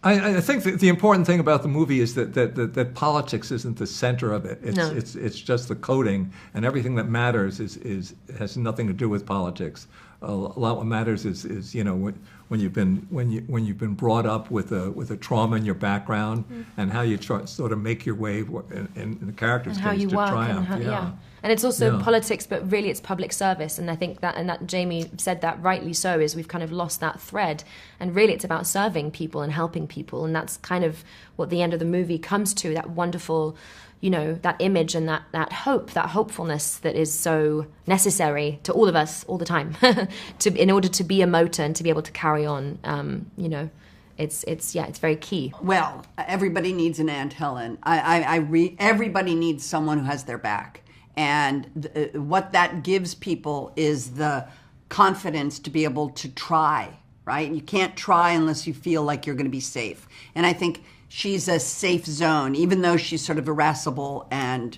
I think that the important thing about the movie is that politics isn't the center of it. It's just the coding, and everything that matters has nothing to do with politics. A lot what matters is when you've been brought up with a trauma in your background, and how you sort of make your way in the character's case to triumph. And it's also politics, but really it's public service. And I think that Jamie said that rightly so, is we've kind of lost that thread. And really it's about serving people and helping people. And that's kind of what the end of the movie comes to, that wonderful, that image and that hope, that hopefulness that is so necessary to all of us all the time in order to be a motor and to be able to carry on, It's very key. Well, everybody needs an Aunt Helen. Everybody needs someone who has their back. And what that gives people is the confidence to be able to try, right? You can't try unless you feel like you're going to be safe. And I think she's a safe zone, even though she's sort of irascible and,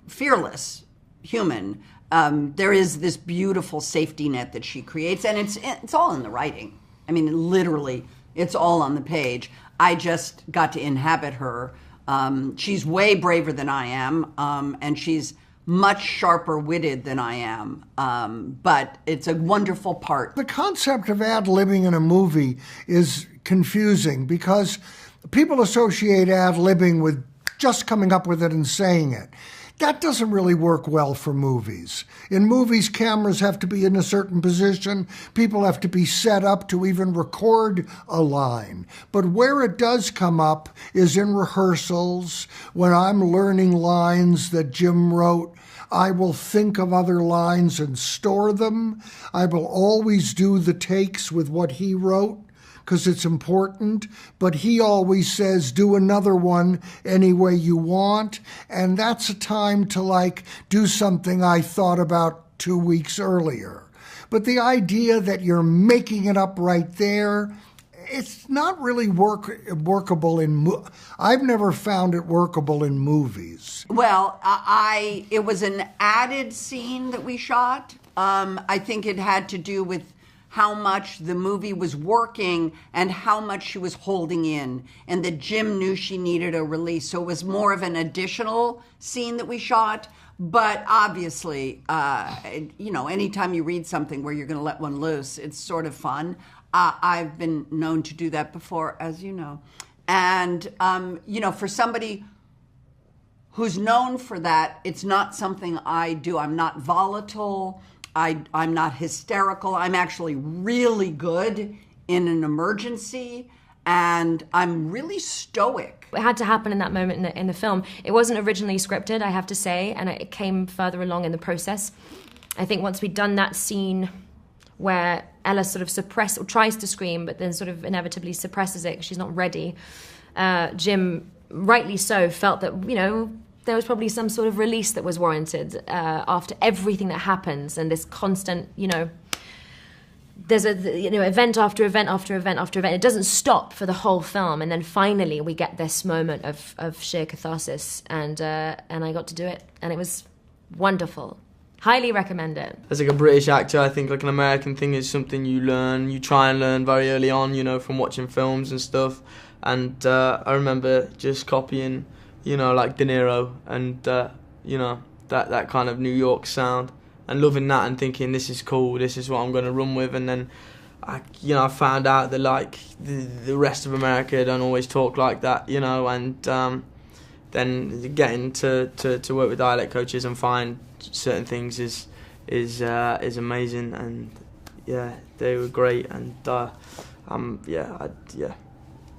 fearless human. There is this beautiful safety net that she creates, and it's all in the writing. I mean, literally, it's all on the page. I just got to inhabit her. She's way braver than I am, and she's much sharper-witted than I am, but it's a wonderful part. The concept of ad-libbing in a movie is confusing because people associate ad-libbing with just coming up with it and saying it. That doesn't really work well for movies. In movies, cameras have to be in a certain position. People have to be set up to even record a line. But where it does come up is in rehearsals. When I'm learning lines that Jim wrote, I will think of other lines and store them. I will always do the takes with what he wrote, because it's important, but he always says, do another one any way you want, and that's a time to, do something I thought about 2 weeks earlier. But the idea that you're making it up right there, it's not really workable I've never found it workable in movies. Well, it was an added scene that we shot. I think it had to do with how much the movie was working and how much she was holding in, and that Jim knew she needed a release. So it was more of an additional scene that we shot. But obviously, anytime you read something where you're going to let one loose, it's sort of fun. I've been known to do that before, as you know. And, for somebody who's known for that, it's not something I do. I'm not volatile. I'm not hysterical. I'm actually really good in an emergency, and I'm really stoic. It had to happen in that moment in the film. It wasn't originally scripted, I have to say, and it came further along in the process. I think once we'd done that scene where Ella sort of tries to scream, but then sort of inevitably suppresses it because she's not ready, Jim, rightly so, felt that, there was probably some sort of release that was warranted after everything that happens, and this constant, there's event after event after event after event. It doesn't stop for the whole film, and then finally we get this moment of sheer catharsis, and I got to do it, and it was wonderful. Highly recommend it. As a British actor, I think an American thing is something you try and learn very early on, from watching films and stuff. And I remember just copying, De Niro and, that kind of New York sound, and loving that and thinking, this is cool, this is what I'm going to run with. And then, I found out that, the rest of America don't always talk like that, and then getting to work with dialect coaches and find certain things is amazing. And, yeah, they were great. And,